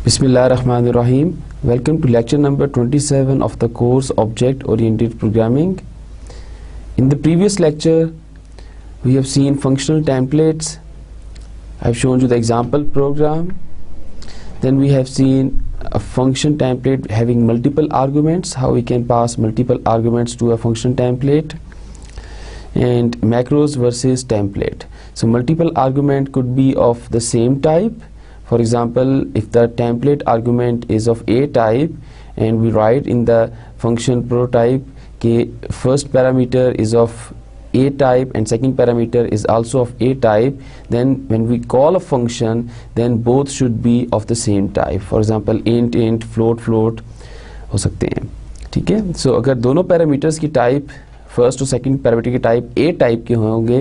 Bismillahirrahmanirrahim. Welcome to lecture number 27 of the course Object Oriented Programming. In the previous lecture, we have seen functional templates. I've shown you the example program. Then we have seen a function template having multiple arguments, how we can pass multiple arguments to a function template, and macros versus template. So multiple argument could be of the same type. For example, if the template argument is of A type and we write in the function prototype that first parameter is of A type and second parameter is also of A type, then when we call a function, then both should be of the same type. For example, int, float हो सकते हैं, ठीक है. So अगर दोनों parameters की type first और second parameter की टाइप ए टाइप के होंगे,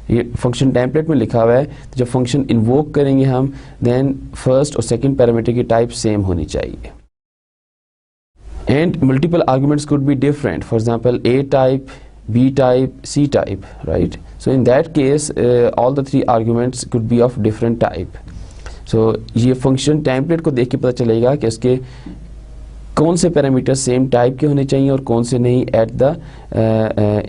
ये फंक्शन टेम्पलेट में लिखा हुआ है, तो जब फंक्शन इन्वोक करेंगे हम, देन फर्स्ट और सेकंड पैरामीटर की टाइप सेम होनी चाहिए. And multiple arguments could be different. For example A type, B type, C type, right. So in that case all the three arguments could be of different type. So ये function template को देख के पता चलेगा कि उसके कौन से पैरामीटर सेम टाइप के होने चाहिए और कौन से नहीं एट द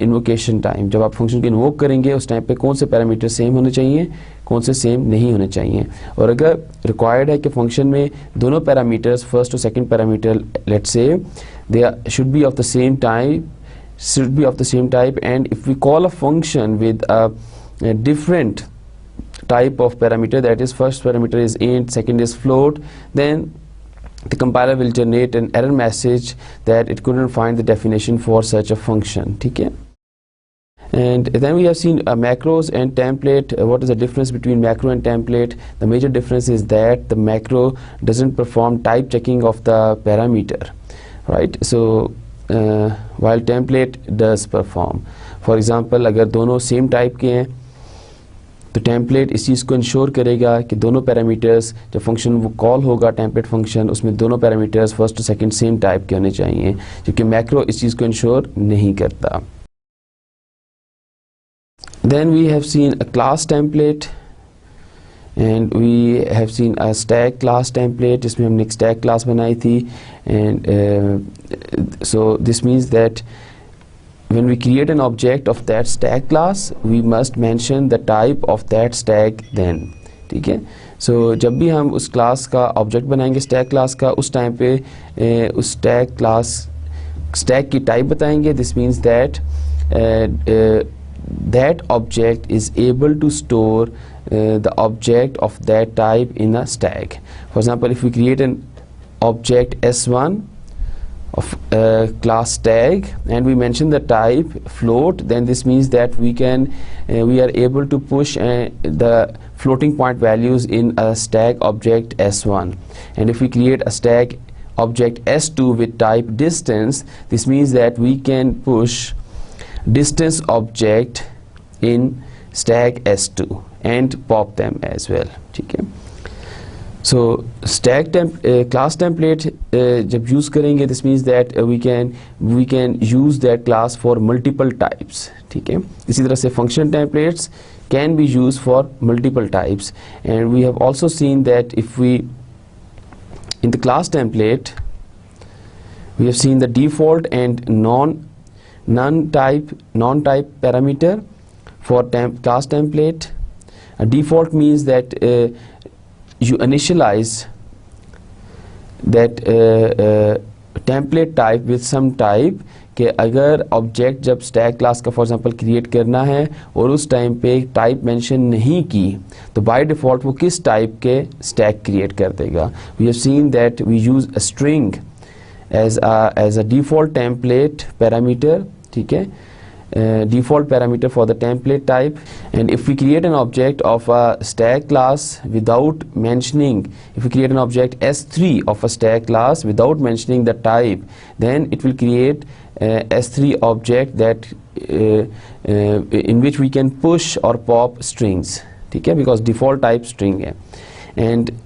इन्वोकेशन टाइम. जब आप फंक्शन को इन्वोक करेंगे उस टाइम पे कौन से पैरामीटर सेम होने चाहिए, कौन से सेम नहीं होने चाहिए. और अगर रिक्वायर्ड है कि फंक्शन में दोनों पैरामीटर्स फर्स्ट और second parameter let's say they should be of the same type, and if we call a function with a different type of parameter, that is first parameter is int, second is float, then the compiler will generate an error message that it couldn't find the definition for such a function. ठीक है. And then we have seen macros and template. What is the difference between macro and template? The major difference is that the macro doesn't perform type checking of the parameter, right? So while template does perform. For example, अगर दोनों same type के हैं तो template इस चीज़ को ensure करेगा कि दोनों पैरामीटर्स जब फंक्शन वो कॉल होगा टेम्पलेट फंक्शन, उसमें दोनों पैरामीटर्स फर्स्ट और सेकंड सेम टाइप के होने चाहिए, क्योंकि मैक्रो इस चीज़ को इंश्योर नहीं करता. Then we have seen a class template and we have seen a stack class template, जिसमें हमने एक स्टैक क्लास बनाई थी. And so this means that when we create an object of that stack class, we must mention the type of that stack then. ठीक है. So जब भी हम उस क्लास का ऑब्जेक्ट बनाएंगे स्टैक क्लास का, उस टाइम पे उस स्टैक क्लास स्टैक की टाइप बताएंगे. This means that that object is able to store the object of that type in a stack. For example, if we create an object s1 of class tag and we mention the type float, then this means that we are able to push the floating point values in a stack object s1. And if we create a stack object s2 with type distance, this means that we can push distance object in stack s2 and pop them as well. ठीक है. So stack class template जब use करेंगे, this means that we can use that class for multiple types. ठीक है. इसी तरह से function templates can be used for multiple types, and we have also seen that if we in the class template we have seen the default and non-type parameter for class template. A default means that you initialize that template type with some type कि अगर object जब stack class का for example create करना है और उस time पे type mention नहीं की, तो बाय डिफ़ॉल्ट वो किस टाइप के स्टैक क्रिएट कर देगा. We have seen that we use a string as a default template parameter. ठीक है. Default parameter for the template type, and if we create an object of a stack class without mentioning, if we create an object s3 of a stack class without mentioning the type, then it will create s3 object that in which we can push or pop strings. ठीक है, because default type string है. And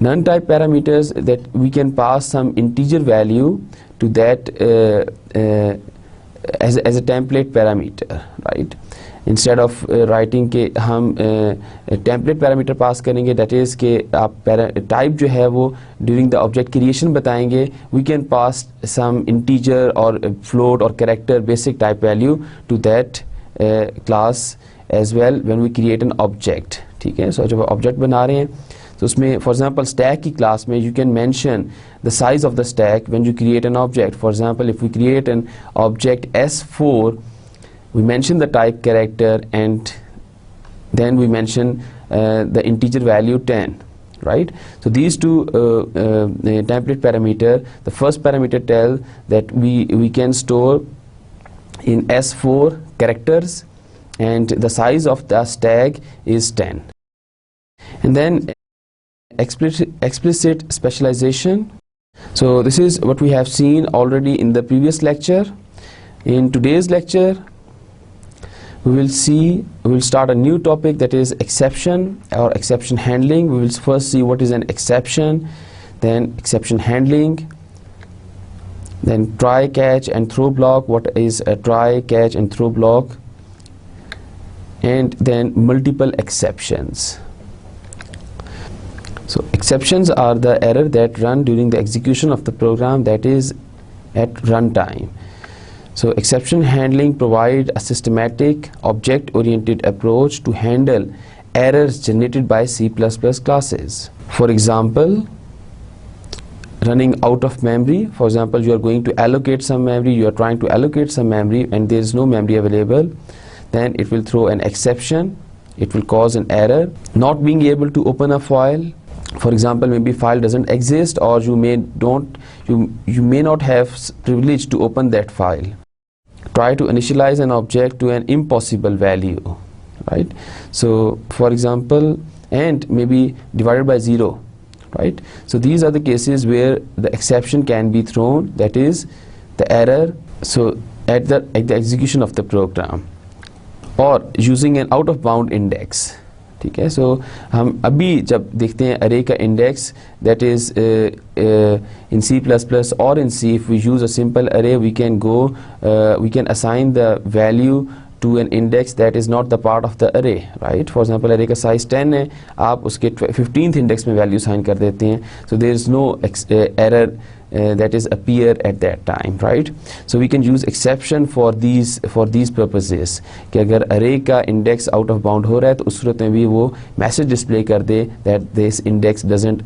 non-type parameters that we can pass some integer value to that as a template parameter, right? Instead of writing के हम template parameter pass करेंगे, that is के आप type जो है वो ड्यूरिंग द ऑब्जेक्ट क्रिएशन बताएंगे. We can pass some integer और फ्लोट और character basic type value to that class as well when we create an object. ठीक है, सो जब ऑब्जेक्ट बना रहे हैं तो उसमें फॉर एग्जांपल स्टैक की क्लास में you can mention the size of the stack when you create an object. For example if we create an object S4, we mention the type character and then we mention the integer value 10, right? So these two template parameter, the first parameter tell that we can store in S4 characters and the size of the stack is 10. And then explicit specialization. So this is what we have seen already in the previous lecture. In today's lecture we will start a new topic, that is exception or exception handling. We will first see what is an exception, then exception handling, then try, catch and throw block, what is a try, catch and throw block, and then multiple exceptions. So exceptions are the error that run during the execution of the program, that is at runtime. So exception handling provide a systematic object-oriented approach to handle errors generated by C++ classes. For example, running out of memory. For example, you are going to allocate some memory, you are trying to allocate some memory and there is no memory available. Then it will throw an exception, it will cause an error. Not being able to open a file. For example, maybe file doesn't exist or you may not have privilege to open that file. Try to initialize an object to an impossible value, right? So for example, and maybe divided by 0, right? So these are the cases where the exception can be thrown, that is the error, so at the execution of the program, or using an out of bound index. ठीक है, सो हम अभी जब देखते हैं अरे का index, that is in C++ और इन C, if we use a simple array we can assign the value to an index that is not the part of the array, right? For example, array का size 10 है, आप उसके 15th index में value assign कर देते हैं, so there is no error that is appear at that time, right? So we can use exception for these purposes कि अगर array का index out of bound हो रहा है तो उस सूरत में भी वो message display कर दे that this index doesn't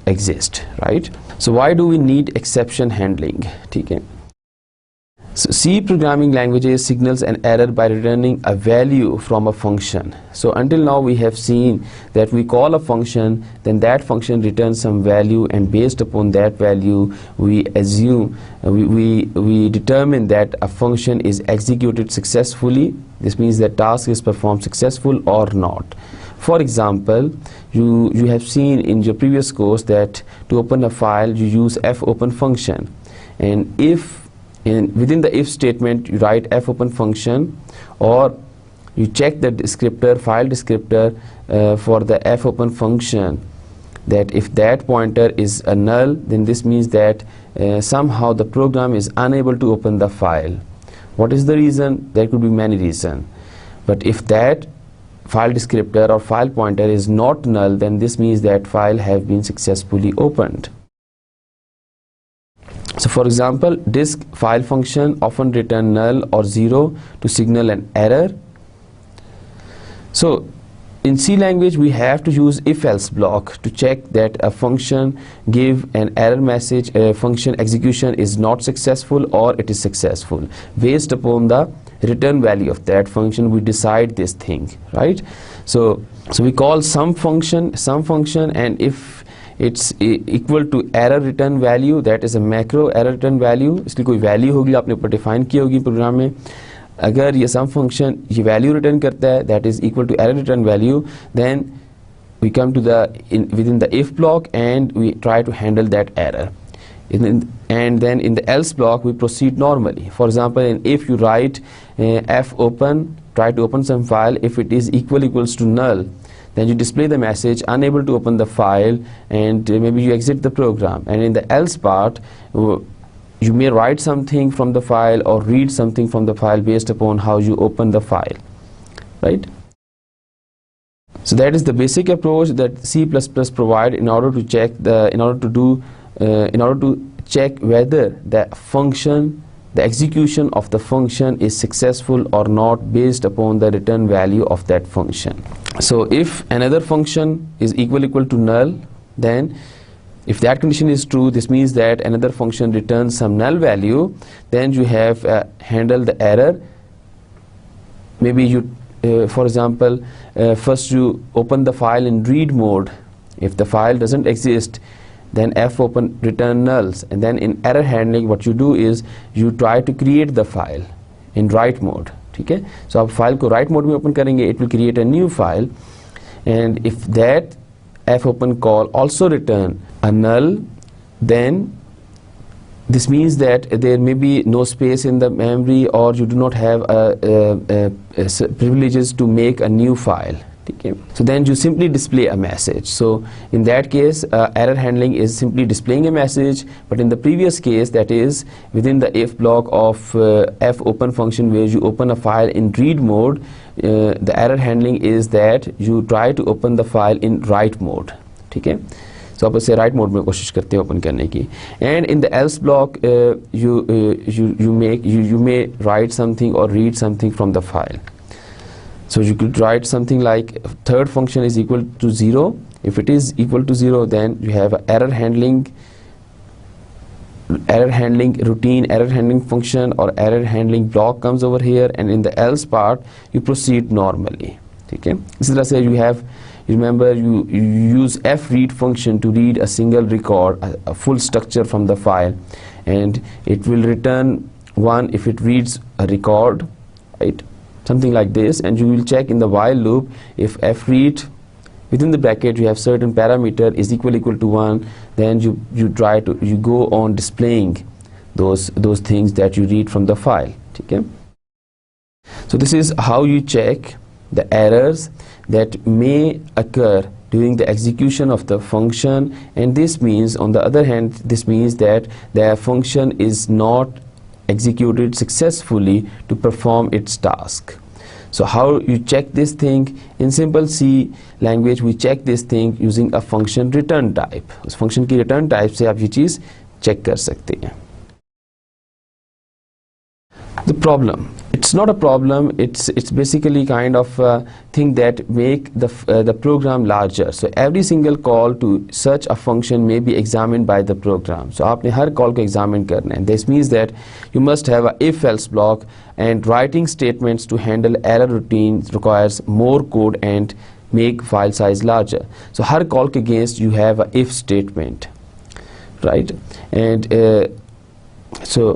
exist, right? So why do we need exception handling? ठीक है, so C programming languages signals an error by returning a value from a function. So until now we have seen that we call a function, then that function returns some value, and based upon that value we assume we determine that a function is executed successfully. This means that task is performed successful or not. For example, you have seen in your previous course that to open a file you use fopen function, and if within the if statement you write fopen function, or you check the descriptor, file descriptor for the fopen function, that if that pointer is a null, then this means that somehow the program is unable to open the file. What is the reason? There could be many reasons, but if that file descriptor or file pointer is not null, then this means that file have been successfully opened. So for example, disk file function often return null or 0 to signal an error. So in C language we have to use if-else block to check that a function give an error message, a function execution is not successful or it is successful. Based upon the return value of that function we decide this thing, right? So we call some function, and if it's equal to error return value, that is a macro error return value, इसकी कोई value होगी आपने ऊपर define की होगी programme में, अगर ये sum function ये value return करता है that is equal to error return value, then we come to the within the if block and we try to handle that error. And then in the else block we proceed normally. For example, in if you write fopen, try to open some file, if it is equals to null, then you display the message unable to open the file, and maybe you exit the program. And in the else part you may write something from the file or read something from the file based upon how you open the file. right? So that is the basic approach that C++ provide in order to check check whether the function, the execution of the function is successful or not based upon the return value of that function. So if another function is equal to null, then if that condition is true, this means that another function returns some null value, then you have handled the error. Maybe you for example, first you open the file in read mode. If the file doesn't exist, then fopen return nulls, and then in error handling what you do is you try to create the file in write mode. ठीक है, so आप file को write mode में open करेंगे, it will create a new file, and if that fopen call also return a null, then this means that there may be no space in the memory, or you do not have privileges to make a new file. Okay. So then you simply display a message. So in that case, error handling is simply displaying a message, but in the previous case, that is within the if block of fopen function, where you open a file in read mode, the error handling is that you try to open the file in write mode. Okay. So आप इसे right mode में कोशिश करते हैं open करने की, and in the L's block you may write something or read something from the file. So you could write something like third function is equal to 0. If it is equal to 0, then you have a error handling routine, error handling function or error handling block comes over here, and in the else part you proceed normally. Okay, इसी तरह से remember you use fread function to read a single record, a full structure from the file, and it will return 1 if it reads a record, right, something like this, and you will check in the while loop if fread within the bracket you have certain parameter is equal to 1, then you go on displaying those things that you read from the file. Okay, so this is how you check the errors that may occur during the execution of the function, and this means, on the other hand, this means that the function is not executed successfully to perform its task. So how you check this thing? In simple C language we check this thing using a function return type. उस function की return type से आप ये चीज़ check कर सकते हैं. The problem, it's not a problem, it's basically kind of a thing that make the program larger. So every single call to such a function may be examined by the program. So आपने हर call को examine करना है. This means that you must have a if-else block, and writing statements to handle error routines requires more code and make file size larger. So her call के against you have a if statement, right? And so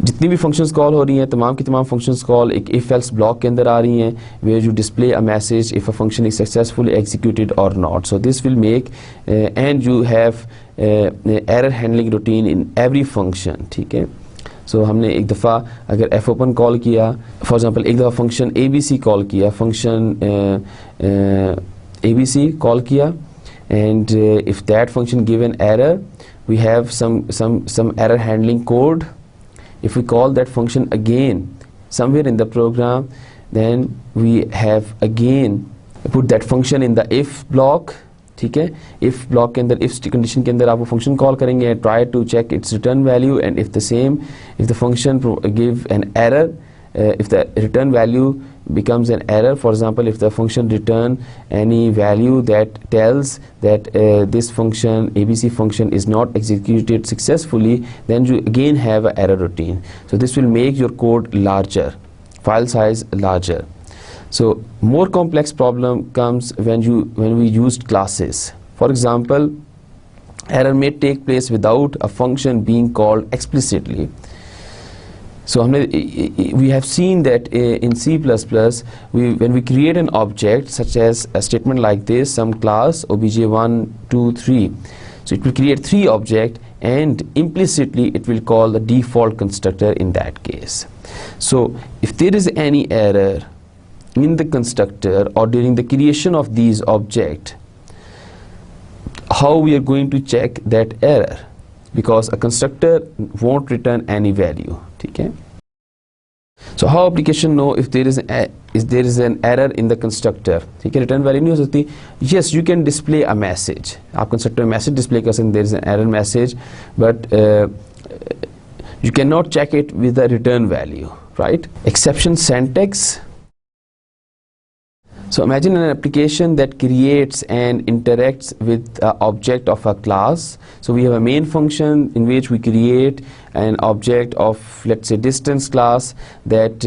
जितनी भी functions call हो रही हैं, तमाम की तमाम functions call एक इफ एल्स ब्लॉक के अंदर आ रही हैं, where you display a message if a function is successfully executed or not. So this will make and you have error handling routine in every function. ठीक है, so हमने एक दफ़ा अगर fopen कॉल किया, फॉर एग्जांपल एक दफ़ा function abc call किया, फंक्शन abc कॉल किया, and if that function give an error, we have some error handling code. If we call that function again somewhere in the program, then we have again put that function in the if block. ठीक है, if block के अंदर if condition के अंदर आप वो function call करेंगे, try to check its return value, and if the function give an error, if the return value becomes an error, for example if the function return any value that tells that this function abc function is not executed successfully, then you again have an error routine. So this will make your code larger, file size larger. So more complex problem comes when we used classes. For example, error may take place without a function being called explicitly. So we have seen that in C++, when we create an object such as a statement like this, some class obj1 2 3, so it will create 3 objects, and implicitly it will call the default constructor in that case. So if there is any error in the constructor or during the creation of these objects, how we are going to check that error? Because a constructor won't return any value. ठीक है, So how application know if there is an error in the constructor? ठीक है, return value नहीं हो सकती. Yes, you can display a message. आप constructor में message display कर सकते, there is an error message, but you cannot check it with the return value, right? Exception syntax. So imagine an application that creates and interacts with an object of a class. So we have a main function in which we create an object of, let's say, distance class that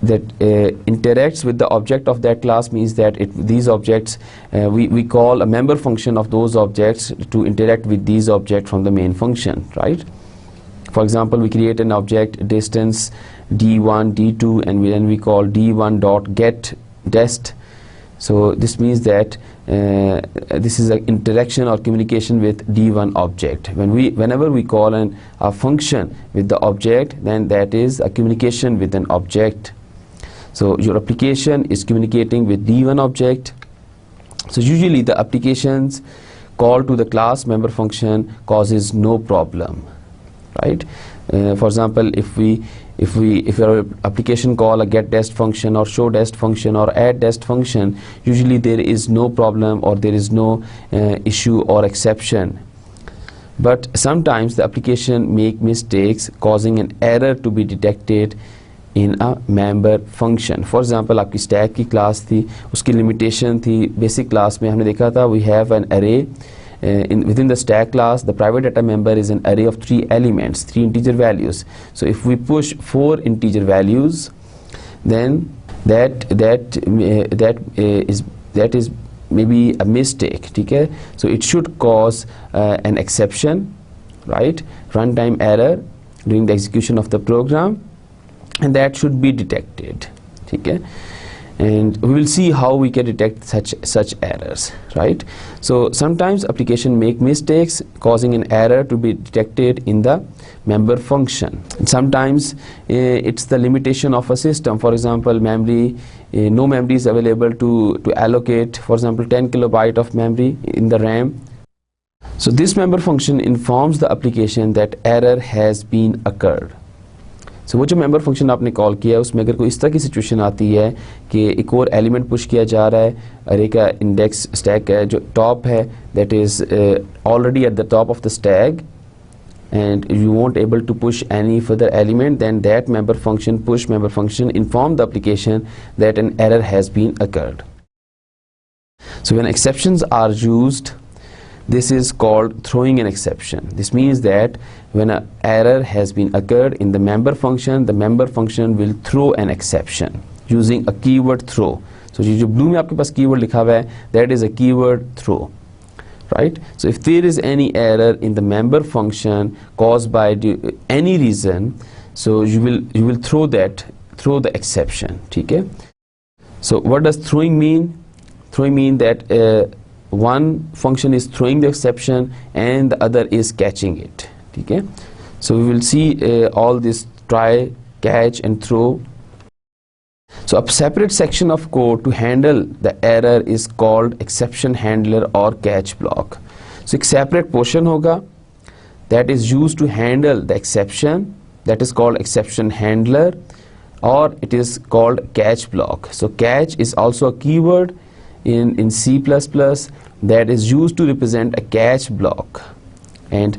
interacts with the object of that class. Means that these objects, we call a member function of those objects to interact with these objects from the main function, right? For example, we create an object distance d1, d2, and then we call d1 dot get dest. So this means that this is an interaction or communication with d1 object. Whenever we call a function with the object, then that is a communication with an object. So your application is communicating with d1 object. So usually the applications call to the class member function causes no problem, right? For example, if your application call a get dest function or show dest function or add dest function, usually there is no problem or there is no issue or exception. But sometimes the application make mistakes causing an error to be detected in a member function. For example, आपकी stack की class थी, उसकी limitation थी, basic class में हमने देखा था we have an array. Within the stack class, the private data member is an array of 3 elements, 3 integer values. So if we push 4 integer values, then that is maybe a mistake. Okay? So it should cause an exception, right? Runtime error during the execution of the program, and that should be detected. Okay? And we will see how we can detect such errors, right? So sometimes application make mistakes causing an error to be detected in the member function. And sometimes it's the limitation of a system. For example, memory, no memory is available to allocate, for example, 10 kilobyte of memory in the RAM. So this member function informs the application that error has been occurred. So वो जो member function आपने call किया है उसमें अगर कोई इस तरह की सिचुएशन आती है कि एक और एलिमेंट पुश किया जा रहा है, अरे का इंडेक्स स्टैक है जो टॉप है, that is already at the top of the stack and you won't able to push any further element, then that member function, push member function, inform the application that an error has been occurred. So when exceptions are used, this is called throwing an exception. This means that when an error has been occurred in the member function will throw an exception using a keyword throw. So ये जो blue में आपके पास keyword लिखा हुआ है, that is a keyword throw, right? So if there is any error in the member function caused by any reason, so you will throw the exception. ठीक है? So what does throwing mean? Throwing mean that one function is throwing the exception and the other is catching it. Okay? So we will see all this try, catch and throw. So a separate section of code to handle the error is called exception handler or catch block. So एक separate portion होगा that is used to handle the exception, that is called exception handler, or it is called catch block. So catch is also a keyword in C++ that is used to represent a catch block, and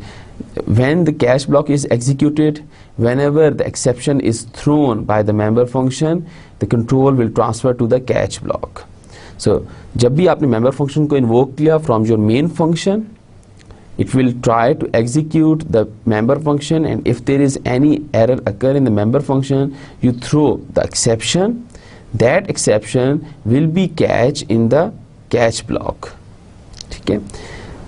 when the catch block is executed, whenever the exception is thrown by the member function, the control will transfer to the catch block. So जब भी आपने member function को invoke किया from your main function, it will try to execute the member function, and if there is any error occur in the member function, you throw the exception. That exception will be catch in the catch block. Okay?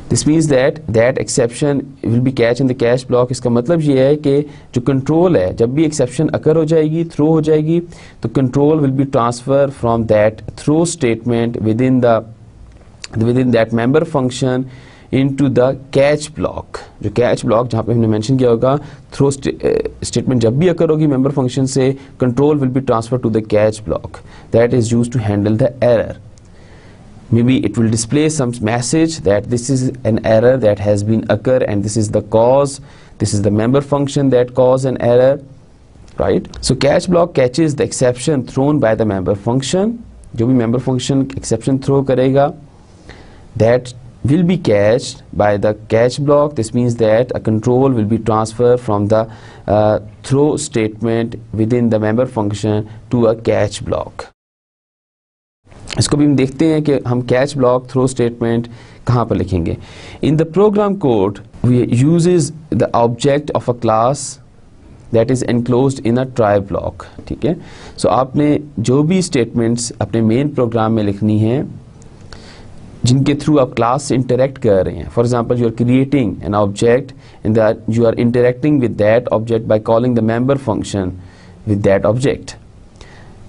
This means that exception will be catch in the catch block. इसका मतलब ये है कि जो control है, जब भी exception occur हो जाएगी, throw हो जाएगी, तो control will be transferred from that throw statement within that member function into the catch block. जो catch block जहाँ पे हमने mention किया होगा, throw statement जब भी occur होगी member function से, control will be transferred to the catch block. That is used to handle the error. Maybe it will display some message that this is an error that has been occurred and this is the cause, this is the member function that caused an error, right? So catch block catches the exception thrown by the member function. जो भी member function exception throw करेगा, that will be catched by the catch block. This means that a control will be transferred from the throw statement within the member function to a catch block. इसको भी हम देखते हैं कि हम catch block throw statement कहाँ पर लिखेंगे. In the program code, we uses the object of a class that is enclosed in a try block. ठीक है. So आपने जो भी statements अपने main program में लिखनी है जिनके थ्रू आप क्लास से इंटरेक्ट कर रहे हैं. For example you are creating an object in that you are interacting with that object by calling the member function with that object.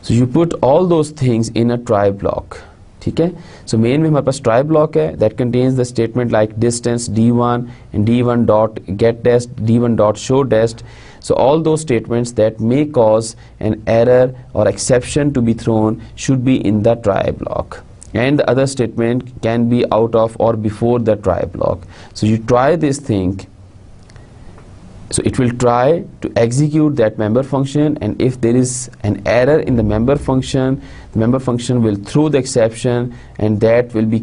So you put all those things in a try block. ठीक है. So main में हमारे पास try block है that contains the statement like distance d1 and d1 dot get test, d1 dot show test. So all those statements that may cause an error or exception to be thrown should be in the try block. And the other statement can be out of or before the try block. So you try this thing, so it will try to execute that member function, and if there is an error in the member function, the member function will throw the exception, and that will be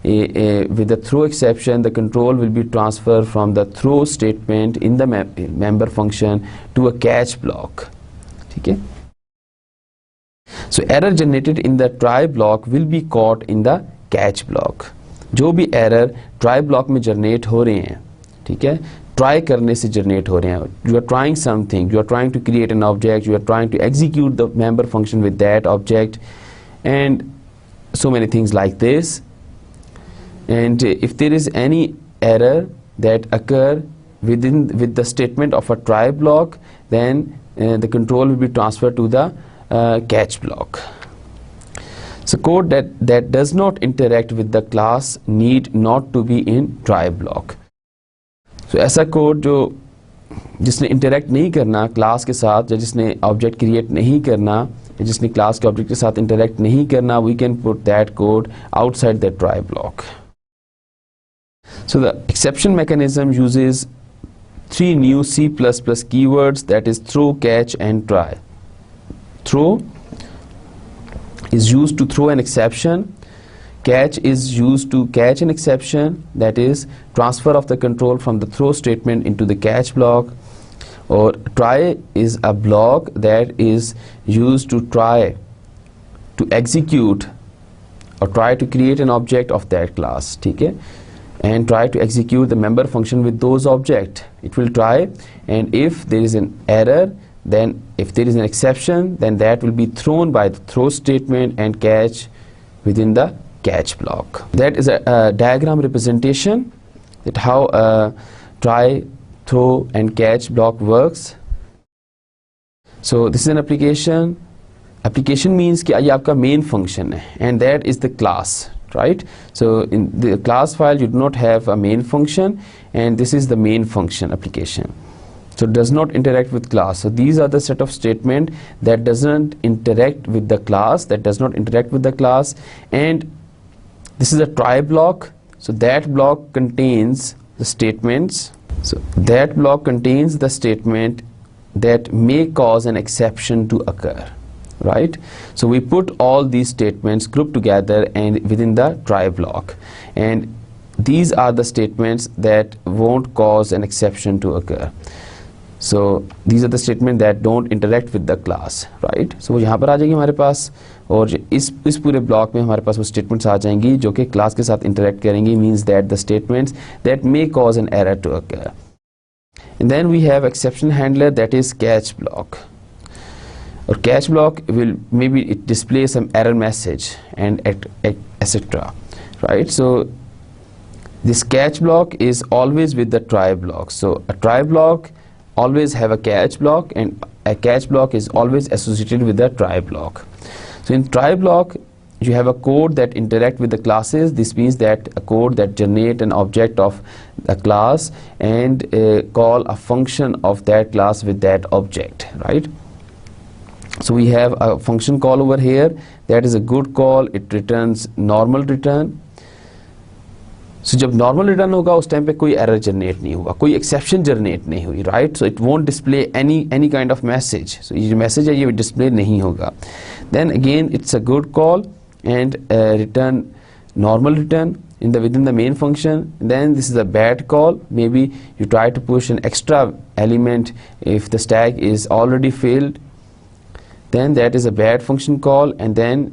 with the throw exception, the control will be transferred from the throw statement in the member function to a catch block. Okay. So error generated in the try block will be caught in the catch block. जो भी error try block में generate हो रहे हैं, ठीक है, try करने से generate हो रहे हैं. You are trying something, you are trying to create an object, you are trying to execute the member function with that object, and so many things like this. And if there is any error that occur with the statement of a try block, then the control will be transferred to the catch block. So code that does not interact with the class need not to be in try block. So ऐसा code जो जिसने interact नहीं करना class के साथ, या जिसने object create नहीं करना, या जिसने क्लास के ऑब्जेक्ट के साथ इंटरेक्ट नहीं करना, we can put that code outside the try block. So the exception mechanism uses 3 new C++ keywords, that is throw, catch and try. Throw is used to throw an exception. Catch is used to catch an exception, that is transfer of the control from the throw statement into the catch block. Or try is a block that is used to try to execute or try to create an object of that class. ठीक है, and try to execute the member function with those object. It will try, and if there is an error, then if there is an exception, then that will be thrown by the throw statement and catch within the catch block. That is a diagram representation that how a try, throw and catch block works. So this is an application. Application means कि ये आपका main function है, and that is the class, right? So in the class file you do not have a main function, and this is the main function application. So it does not interact with class. So these are the set of statement that doesn't interact with the class, and this is a try block. So that block contains the statements. So that block contains the statement that may cause an exception to occur, right? So we put all these statements grouped together and within the try block, and these are the statements that won't cause an exception to occur. So these are the statements that don't interact with the class, right? So वो यहाँ पर आ जाएंगे हमारे पास, और इस पूरे block में हमारे पास वो statements आ जाएंगी जो कि class के साथ interact करेंगी, means that the statements that may cause an error to occur. And then we have exception handler, that is catch block. Or catch block will maybe it display some error message and etc. Right? So this catch block is always with the try block. So a try block always have a catch block, and a catch block is always associated with the try block. So in try block you have a code that interact with the classes. This means that a code that generate an object of a class and call a function of that class with that object, right? So we have a function call over here. That is a good call. It returns normal return. सो जब normal return होगा उस time पे कोई error generate नहीं हुआ, कोई exception generate नहीं हुई, right. So it won't display any kind of message. So ये जो मैसेज है ये डिस्प्ले नहीं होगा. Then again it's a good call and return normal return in the within the main function. Then this is a bad call. Maybe you try to push an extra element if the stack is already filled, then that is a bad function call. And then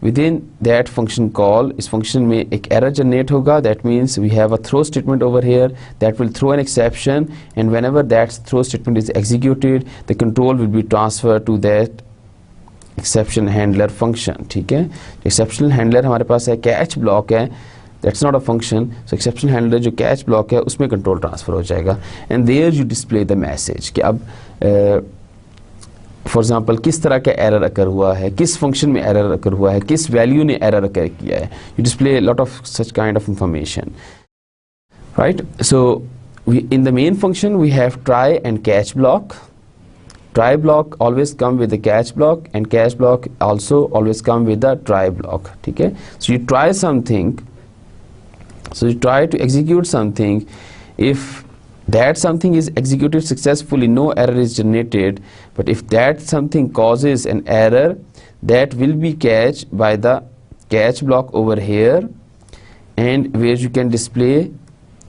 within that function call इस function में एक error generate होगा. That means we have a throw statement over here that will throw an exception, and whenever that throw statement is executed, the control will be transferred to that exception handler function. ठीक है, exception handler हमारे पास है, catch block है, that's not a function. So exception handler जो catch block है उसमें control transfer हो जाएगा. And there you display the message कि अब फॉर एग्जांपल किस तरह का एरर अकर हुआ है, किस फंक्शन में एरर अकर हुआ है, किस वैल्यू ने एरर अकर किया है. You display lot of such kind of information, right. So in the main function we have try and catch block. Try block always come with the catch block, and catch block also always come with the try block. ठीक है, so you try something, so you try to execute something. If that something is executed successfully, no error is generated. But if that something causes an error, that will be catched by the catch block over here, and where you can display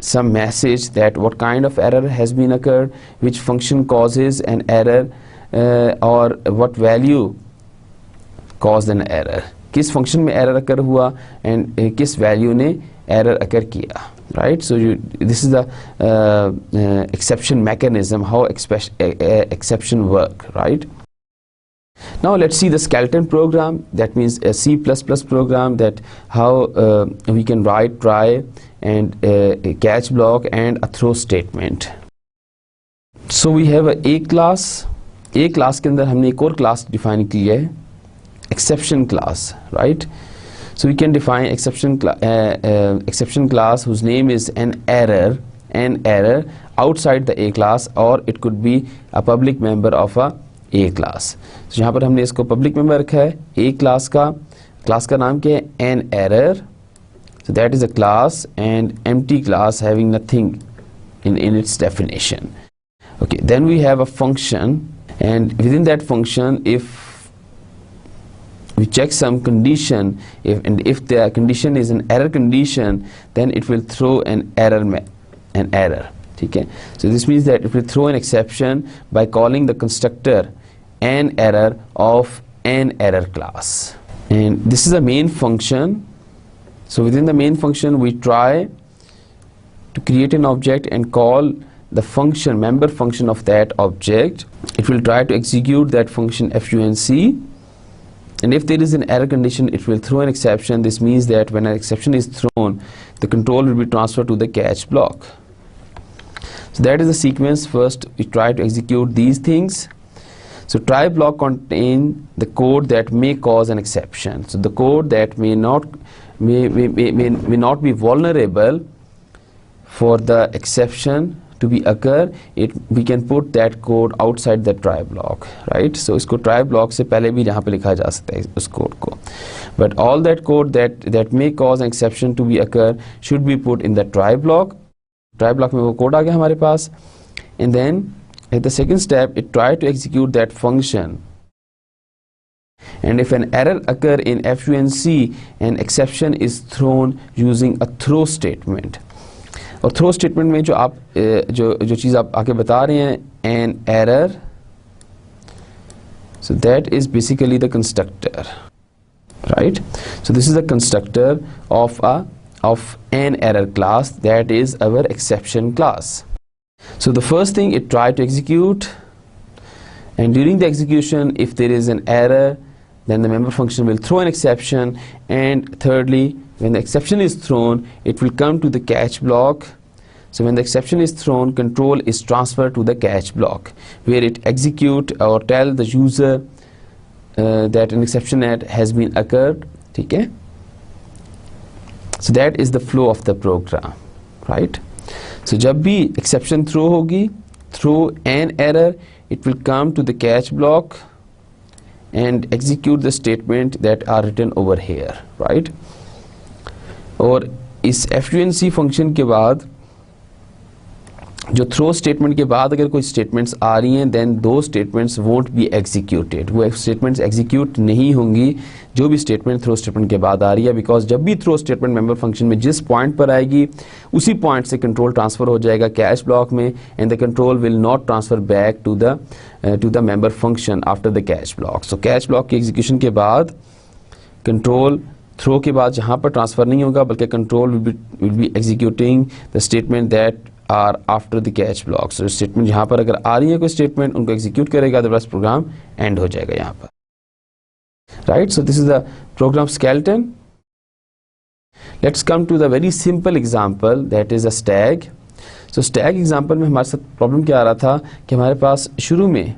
some message that what kind of error has been occurred, which function causes an error, or what value caused an error. किस function में error occur हुआ and किस value ने error occur किया, right. So this is the exception mechanism, how exception work, right. Now let's see the skeleton program, that means a C++ program, that how we can write try and a catch block and a throw statement. So we have a class. A class के अंदर हमने एक और class define की है, exception class, right. So we can define exception class whose name is an error outside the A class, or it could be a public member of a class. So यहाँ पर हमने इसको public member रखा है A class का नाम क्या है, an error. So that is a class and empty class having nothing in its definition. Okay, then we have a function, and within that function if we check some condition, if the condition is an error condition, then it will throw an error. ठीक है, so this means that it will throw an exception by calling the constructor an error of an error class. And this is a main function. So within the main function we try to create an object and call the function, member function of that object. It will try to execute that function func, and if there is an error condition it will throw an exception. This means that when an exception is thrown, the control will be transferred to the catch block. So that is the sequence. First we try to execute these things. So try block contain the code that may cause an exception. So the code that may not be vulnerable for the exception to be occur, we can put that code outside the try block, right. So इसको try block से पहले भी यहाँ पे लिखा जा सकता है उस code को, but all that code that may cause an exception to be occur should be put in the try block. Try block में वो code आ गया हमारे पास, and then at the second step it try to execute that function, and if an error occur in func, an exception is thrown using a throw statement. और throw statement में जो चीज़ आप आगे बता रहे हैं, an error, so that is basically the constructor, right. So this is the constructor of an error class, that is our exception class. So the first thing it try to execute, and during the execution if there is an error, then the member function will throw an exception, and thirdly when the exception is thrown it will come to the catch block. So when the exception is thrown, control is transferred to the catch block, where it execute or tell the user that an exception has been occurred. ठीक है, so that is the flow of the program, right. So जब भी exception throw होगी, throw an error, it will come to the catch block and execute the statement that are written over here, right. Or इस f2nc function के बाद जो throw statement के बाद अगर कोई स्टेटमेंट्स आ रही हैं देन दो स्टेटमेंट्स वोंट बी एग्जीक्यूटेड, वो स्टेटमेंट्स एग्जीक्यूट नहीं होंगी जो भी स्टेटमेंट थ्रो स्टेटमेंट के बाद आ रही है, बिकॉज जब भी थ्रो स्टेटमेंट मेंबर फंक्शन में जिस पॉइंट पर आएगी उसी पॉइंट से कंट्रोल ट्रांसफर हो जाएगा कैश ब्लॉक में, and the control will not transfer back to the member function after the catch block. So catch block की एग्जीक्यूशन के बाद कंट्रोल थ्रो के बाद जहाँ पर ट्रांसफर नहीं होगा बल्कि control will be executing the statement that are after the catch block. So statement यहाँ पर अगर आ रही है कोई स्टेटमेंट उनको एग्जीक्यूट करेगा, अदरवाइज प्रोग्राम एंड हो जाएगा यहाँ पर. Right, so this is the program skeleton. Let's come to the very simple example that is a stack. So stack example में हमारे साथ प्रॉब्लम क्या आ रहा था कि हमारे पास शुरू में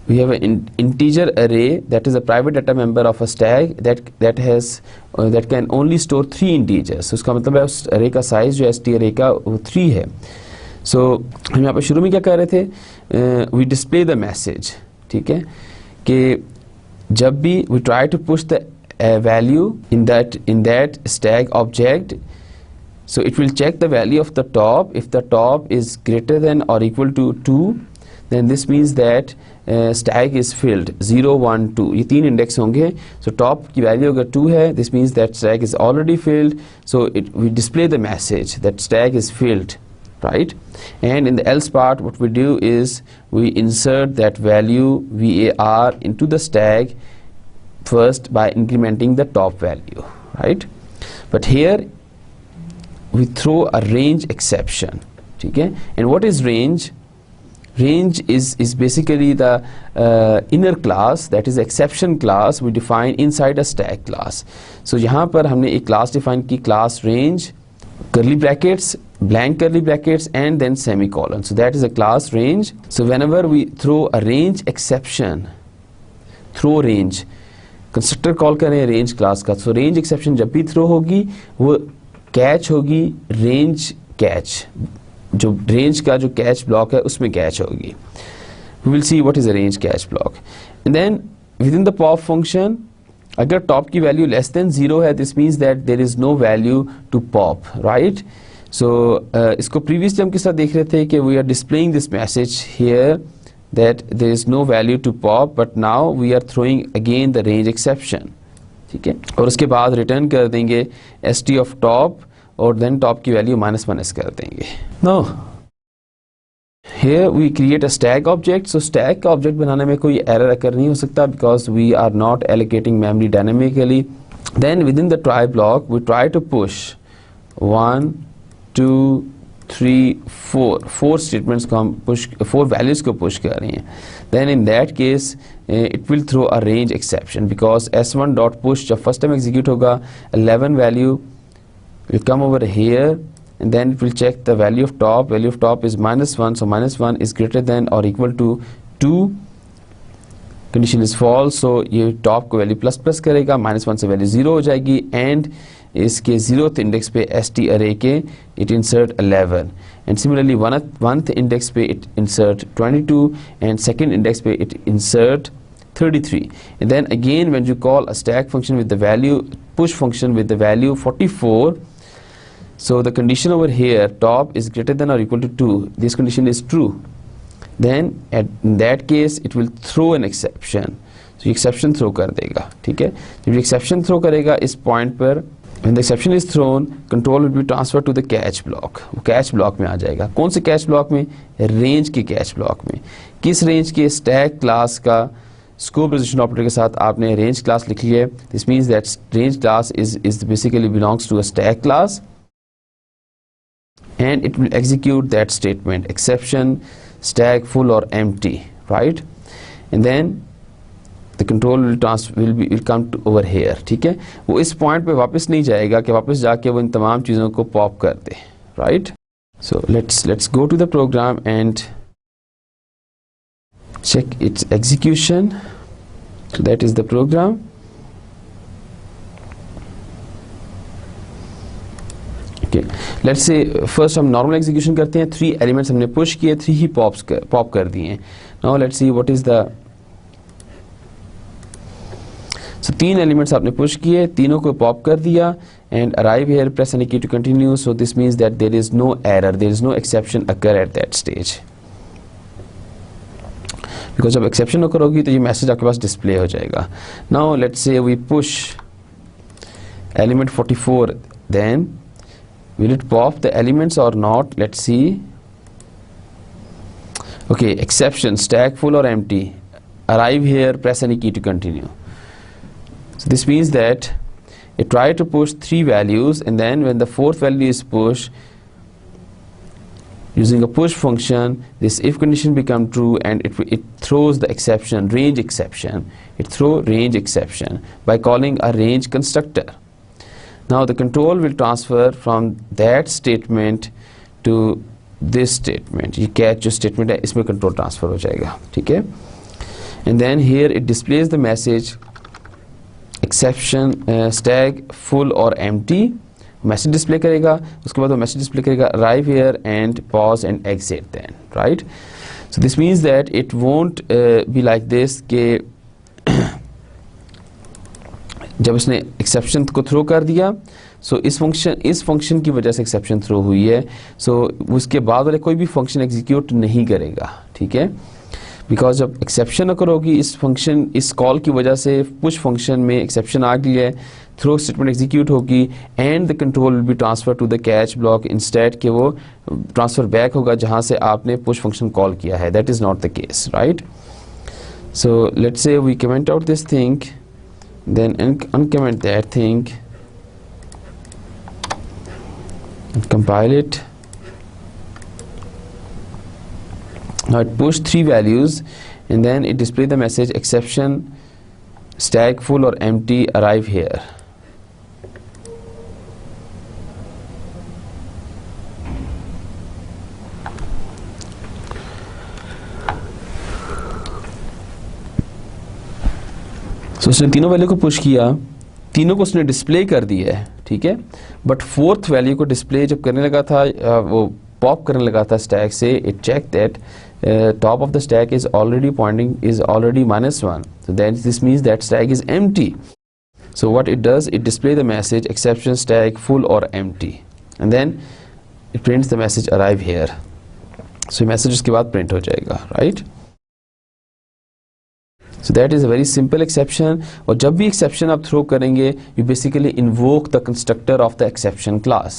we have an integer array that is a private data member of a stack that can only store 3 integers. So उसका मतलब है उस array का size जो st array का वो 3 है. So हम यहाँ पर शुरू में क्या कर रहे थे, we display the message, ठीक है, कि जब भी we try to push the value in that stack object, so it will check the value of the top. If the top is greater than or equal to 2, then this means that stack is filled. 0 1 2 ये 3 index होंगे. so top की value अगर 2 है this means that stack is already filled, so we display the message that stack is filled, right? And in the else part what we do is we insert that value var into the stack first by incrementing the top value, right? But here we throw a range exception, ठीक है. And what is range? Range is basically the inner class, that is exception class we define inside a stack class. So यहाँ पर हमने एक class define की class range, curly brackets, blank curly brackets and then semicolon. So that is a class range. So whenever we throw a range exception, throw range, constructor call करें range class का, so range exception जब भी throw होगी वो catch होगी range catch, जो range का जो कैच ब्लॉक है उसमें कैच होगी. we will see what is a range catch block. And then within the pop function अगर top की value less than 0 है this means that there is no value to pop, right? So इसको previously हम किस तरह देख रहे थे कि we are displaying this message here that there is no value to pop, but now we are throwing again the range exception, ठीक है, और उसके बाद रिटर्न कर देंगे st of top और then top की वैल्यू -1 कर देंगे. Now here we create a stack object. So stack का object बनाने में कोई error occur नहीं हो सकता because we are not allocating memory dynamically. Then within the try block we try to push 1 2 3 4 statements को हम push 4 values को push कर रहे हैं. Then in that case it will throw a range exception because s1 dot push जब first time execute होगा 11 value will come over here and then it will check the value of top. Value of top is -1, so -1 is greater than or equal to 2. Condition is false, so ये top को value ++ करेगा, -1 से value 0 हो जाएगी and इसके 0th index पे st array के it insert 11 and similarly 1th index पे it insert 22 and 2nd index पे it insert 33. And then again when you call a stack function with the value push function with the value 44, so the condition over here top is greater than or equal to 2, this condition is true, then in that case it will throw an exception. So exception throw कर देगा, ठीक है. जब exception throw करेगा इस point पर when the exception is thrown control will be transferred to the catch block. वो catch block में आ जाएगा. कौन से catch block में? range के catch block में. किस range के? stack class का scope resolution operator के साथ आपने range class लिख लिया. This means that range class is basically belongs to a stack class and it will execute that statement exception stack full or empty, right? And then the control will come to over here, ठीक है. वो इस point पे वापस नहीं जाएगा कि वापस जाके वो इन तमाम चीज़ों को pop कर दे, right? So let's go to the program and check its execution. So that is the program. Okay, let's say first हम normal execution करते हैं. 3 elements हमने push किए, 3 ही pop कर दिए. Now let's see what is the so 3 elements आपने push किए, तीनों को पॉप कर दिया and arrive here, press any key to continue. So this means that there is no error, there is no exception occur at that stage. Because जब exception occur होगी तो ये मैसेज आपके पास डिस्प्ले हो जाएगा. Now let's say we push element 44, then will it pop the elements or not? Let's see. Okay, exception, stack full or empty, arrive here, press any key to continue. So this means that it tried to push 3 values, and then when the 4th value is pushed using a push function, this if condition become true and it throws the exception, range exception. It throw range exception by calling a range constructor. Now the control will transfer from that statement to this statement. ये catch जो statement है इसमें control transfer हो जाएगा, ठीक है. And then here it displays the message exception stack full or empty. Message display करेगा, उसके बाद वो मैसेज डिस्प्ले करेगा arrive here and pause and exit then, right? So this means that it won't be like this कि जब उसने exception को throw कर दिया, सो इस फंक्शन की वजह से एक्सेप्शन थ्रो हुई है, सो उसके बाद वाले कोई भी फंक्शन एग्जीक्यूट नहीं करेगा, ठीक है. बिकॉज जब एक्सेप्शन अकर होगी इस कॉल की वजह से पुश फंक्शन में एक्सेप्शन आ गई है, थ्रो स्टेटमेंट एग्जीक्यूट होगी and the control will be transfer to the catch block instead कि वो ट्रांसफर बैक होगा जहाँ से आपने पुश फंक्शन कॉल किया है. That is not the case, right. So let's say we comment out this thing, then uncomment that thing and compile it. Now it pushed 3 values and then it displayed the message exception stack full or empty, arrive here. तो उसने तीनों value को push किया, तीनों को उसने display कर दिया है, ठीक है. बट 4th वैल्यू को डिस्प्ले जब करने लगा था, वो पॉप करने लगा था स्टैक से, it check that top of the stack is already pointing is already -1. So that this means that stack is empty. So what it does, it display the message exception stack full or empty and then it prints the message arrive here. So message उसके बाद print हो जाएगा, right. So that is a very simple exception. और जब भी exception आप throw करेंगे, you basically invoke the constructor of the exception class.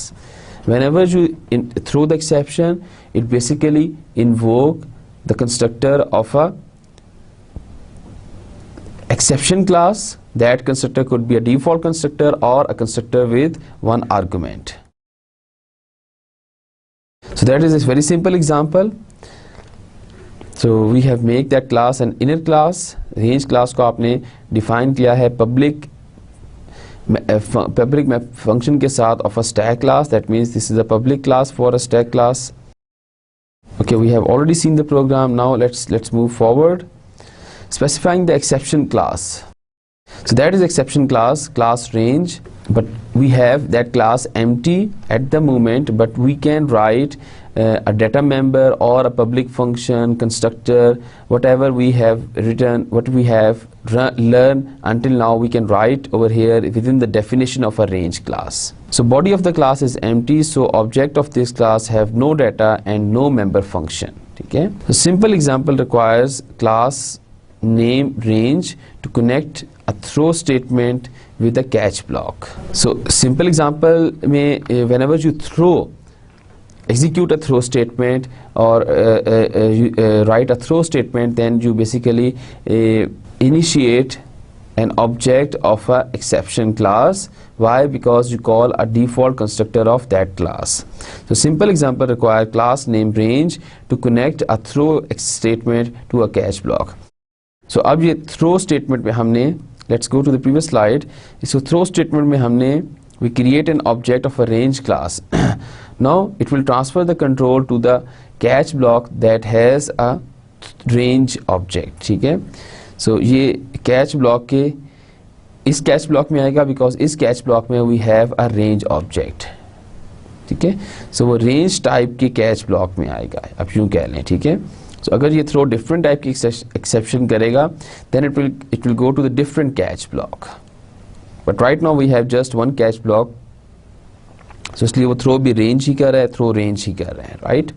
Whenever you throw the exception, it basically invoke the constructor of a exception class. That constructor could be a default constructor or a constructor with 1 argument. So that is a very simple example. So we have make that class an inner class. Range class को आपने define किया है public function के साथ of a stack class. That means this is a public class for a stack class. Okay, we have already seen the program. Now let's move forward. Specifying the exception class. So that is exception class range. But we have that class empty at the moment, but we can write a data member or a public function constructor, whatever we have written, what we have learned until now, we can write over here within the definition of a range class. So body of the class is empty, so object of this class have no data and no member function. Okay, so simple example requires class name range to connect a throw statement with a catch block. So simple example में whenever you execute a throw statement or write a throw statement, then you basically initiate an object of a exception class. Why? Because you call a default constructor of that class. So simple example require class name range to connect a throw statement to a catch block. So अब ये throw statement में हमने, let's go to the previous slide. So throw statement में हमने we create an object of a range class. Now it will transfer the control to the catch block that has a range object. ठीक है, so ये catch block के इस catch block में आएगा because इस catch block में we have a range object. ठीक है, so वो range type के catch block में आएगा, अब यूँ कह लें. ठीक है, So अगर ये थ्रो डिफरेंट टाइप की एक्सेप्शन करेगा then it will go to the different catch block, but right now we have just one catch block, so इसलिए वो थ्रो भी रेंज ही कर रहा है, थ्रो रेंज ही कर रहा है, राइट.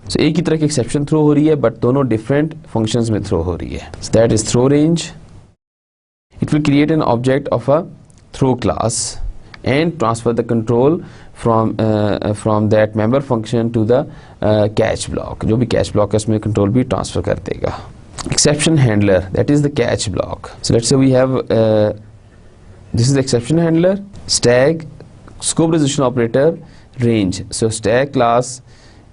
So एक ही तरह की एक्सेप्शन थ्रो हो रही है बट दोनों डिफरेंट फंक्शंस में थ्रो हो रही है. So that is throw range. It will create an object of a throw class and transfer the control from that member function to the catch block. जो भी catch block है उसमें control भी transfer कर देगा. Exception handler, that is the catch block. So let's say we have this is the exception handler, stack, scope resolution operator, range. So stack class,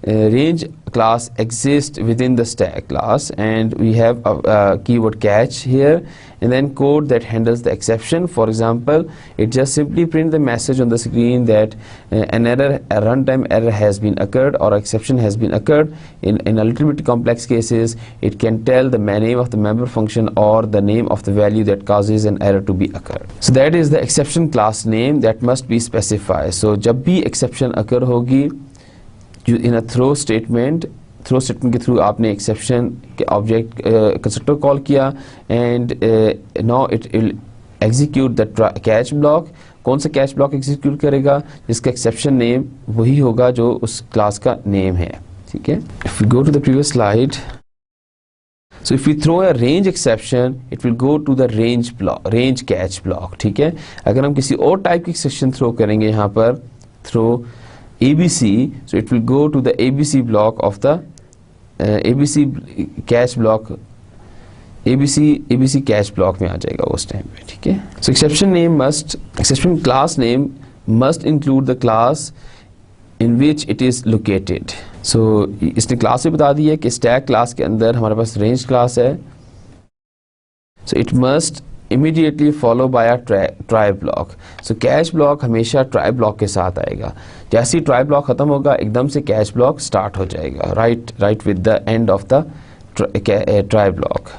range class exists within the stack class, and we have a keyword catch here, and then code that handles the exception. For example, it just simply print the message on the screen that an error, a runtime error has been occurred or exception has been occurred. In a little bit complex cases, it can tell the name of the member function or the name of the value that causes an error to be occurred. So that is the exception class name that must be specified. So जब भी exception occur होगी in a throw statement के through आपने exception के object constructor call किया and now it will execute the catch block. कौन सा catch block execute करेगा? जिसका exception name वही होगा जो उस class का name है, ठीक है. If we go to the previous slide, so if we throw a range exception, it will go to the range catch block, ठीक है. अगर हम किसी और type की exception throw करेंगे यहाँ पर throw ABC, so it will go to the ABC block of the ABC catch block, ABC catch block में आ जाएगा उस टाइम पे, ठीक है. So exception class name must include the class in which it is located. So इसने class भी बता दी है कि stack class के अंदर हमारे पास range class है, so it must immediately follow by a try block. So catch block हमेशा try block के साथ आएगा. जैसे ही try block खत्म होगा एकदम से catch block start हो जाएगा, right with the end of the try block.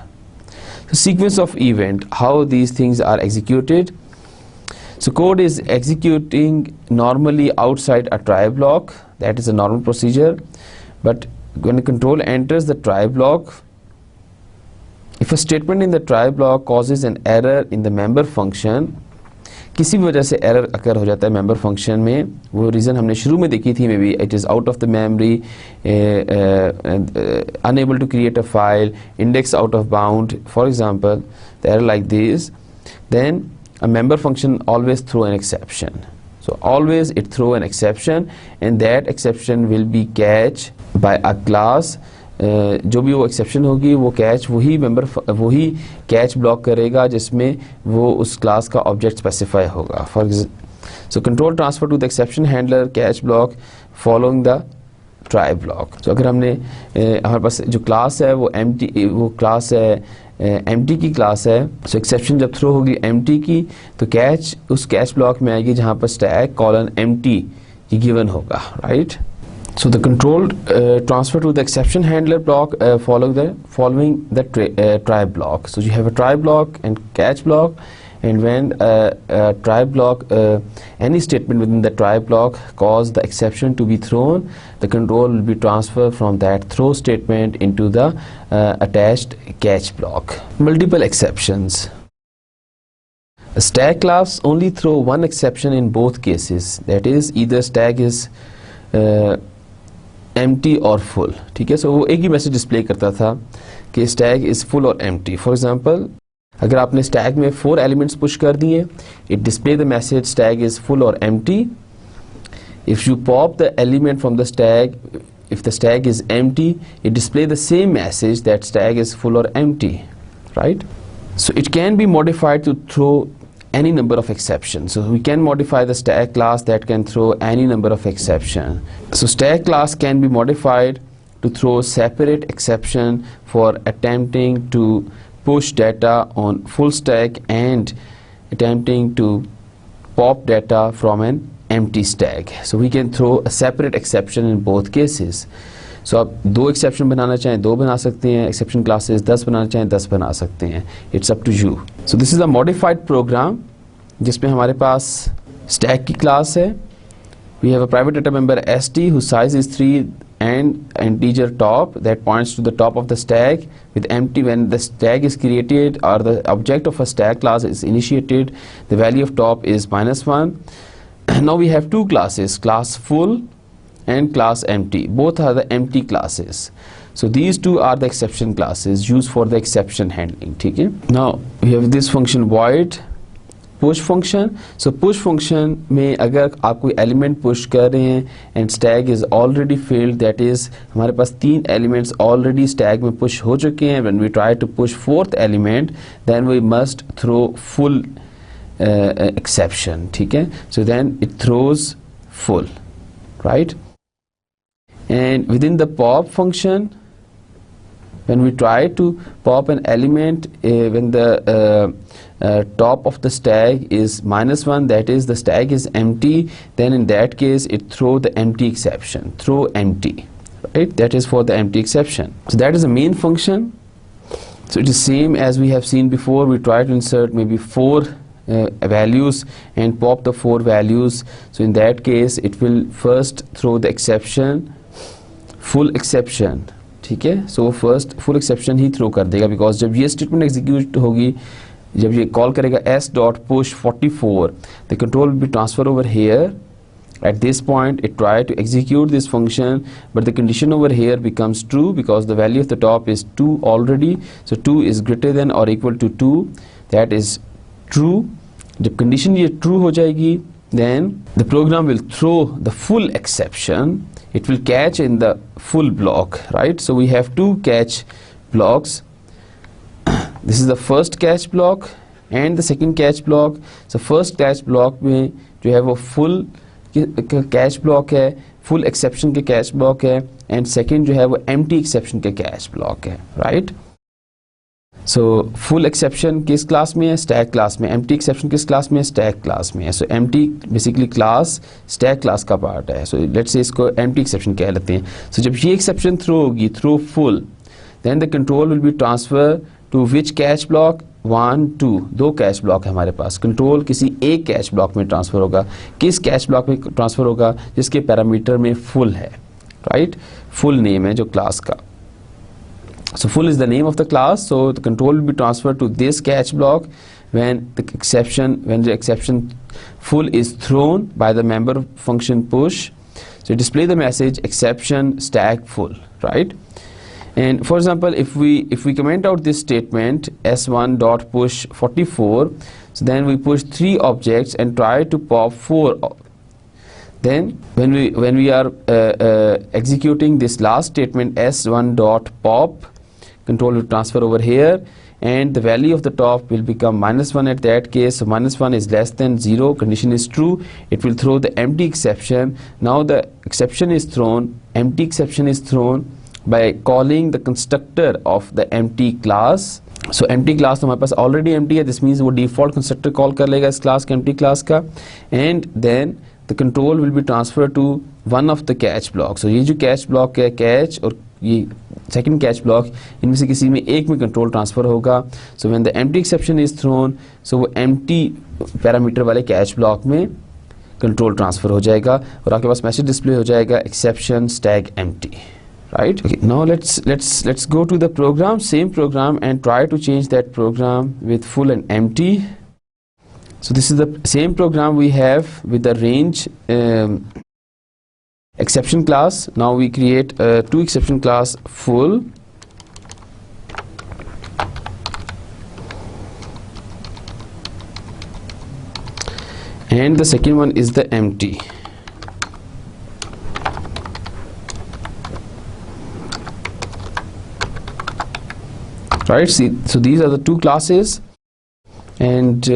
So sequence of event, how these things are executed. So code is executing normally outside a try block, that is a normal procedure, but when the control enters the try block, if a statement in the try block causes an error in the member function, किसी भी वजह से error अकर हो जाता है member function में, वो reason हमने शुरू में देखी थी, maybe it is out of the memory, unable to create a file, index out of bound, for example the error like this, then a member function always throw an exception. So always it throw an exception and that exception will be catch by a class. जो भी वो exception होगी वो catch वही catch block करेगा जिसमें वो उस क्लास का ऑब्जेक्ट स्पेसिफाई होगा. For so control transfer to the exception handler catch block following the try block. तो अगर हमने हमारे पास जो क्लास है वो वो क्लास है एम्प्टी की क्लास है, सो एक्सेप्शन जब थ्रो होगी एम्प्टी की तो कैच उस कैच ब्लॉक में आएगी जहाँ पर स्टैक कॉलन एम्प्टी ये गिवन होगा, right. So the control transfer to the exception handler block following the try block. So you have a try block and catch block, and when try block any statement within the try block cause the exception to be thrown, the control will be transferred from that throw statement into the attached catch block. Multiple exceptions. A stack class only throw one exception in both cases, that is either stack is empty और full, ठीक है. सो वो एक ही message display करता था कि stack is full or empty. For example अगर आपने स्टैक में 4 एलिमेंट्स पुश कर दिए, it display the message stack is full or empty. If you pop the element from the stack, if the stack is empty, it display the same message that stack is full or empty, right. So it can be modified to throw any number of exceptions. So we can modify the stack class that can throw any number of exception. So stack class can be modified to throw separate exception for attempting to push data on full stack and attempting to pop data from an empty stack. So we can throw a separate exception in both cases. So आप 2 exception बनाना चाहें 2 बना सकते हैं, exception classes 10 बनाना चाहें 10 बना सकते हैं. It's up to you. So this is a modified program जिसमें हमारे पास stack की class है. We have a private data member ST whose size is 3. and integer top that points to the top of the stack with empty. When the stack is created or the object of a stack class is initiated, the value of top is -1. Now we have two classes, class full and class empty. Both are the empty classes. So these two are the exception classes used for the exception handling. Okay? Now we have this function void push function. So push function में अगर आप कोई element push कर रहे हैं and stack is already filled, that is हमारे पास 3 elements already stack में push हो चुके हैं. When we try to push 4th element, then we must throw full exception. ठीक है? So then it throws full, right? And within the pop function, when we try to pop an element, when the top of the stack is -1, that is the stack is empty, then in that case it throw the empty exception, throw empty, right? That is for the empty exception. So that is the main function. So it is same as we have seen before. We try to insert maybe 4 values and pop the 4 values. So in that case it will first throw the exception, full exception. ठीक है? So first full exception ही throw कर देगा, because जब ये statement execute होगी, जब ये call करेगा s.push 44, the control will be transferred over here. At this point it try to execute this function, but the condition over here becomes true because the value of the top is 2 already. So 2 is greater than or equal to 2, that is true. जब condition ये true हो जाएगी, then the program will throw the full exception. It will catch in the full block, right? So we have 2 catch blocks. This is the first catch block and the second catch block. So first catch block में जो है वो full catch block है, full exception के catch block है, and second जो है वो empty exception के catch block है, right? So full exception किस क्लास में है? stack क्लास में. empty exception किस क्लास में है? stack क्लास में है. So empty basically class stack class का पार्ट है. So let's say इसको empty exception कह लेते हैं. So जब ये exception throw होगी, throw full, then the control will be transferred to which catch block? 1, 2, 2 catch block है हमारे पास. कंट्रोल किसी एक कैच ब्लॉक में ट्रांसफर होगा. किस कैच ब्लॉक में ट्रांसफर होगा? जिसके पैरामीटर में फुल है, राइट? फुल नेम है जो क्लास का. So full is the name of the class, so the control will be transferred to this catch block when the exception full is thrown by the member function push. So display the message exception stack full, right? And for example, if we comment out this statement s1.push 44, so then we push 3 objects and try to pop 4. Then when we are executing this last statement s1.pop, control will transfer over here, and the value of the top will become -1 at that case. So -1 is less than 0, condition is true. It will throw the empty exception. Now the exception is thrown, empty exception is thrown by calling the constructor of the empty class. So empty class तो हमारे पास already empty है. This means वो default constructor call कर लेगा इस class के empty class का, and then the control will be transferred to one of the catch blocks. So ये जो catch block है, catch और ये second catch block, इनमें से किसी में एक में control transfer होगा. So when the empty exception is thrown, so वो empty parameter वाले catch block में control transfer हो जाएगा और आपके पास message display हो जाएगा exception stack empty. Right? Okay, now let's go to the program, same program, and try to change that program with full and empty. So this is the same program we have with the range exception class. Now we create 2 exception class, full and the second one is the empty. Right, see, so these are the 2 classes, and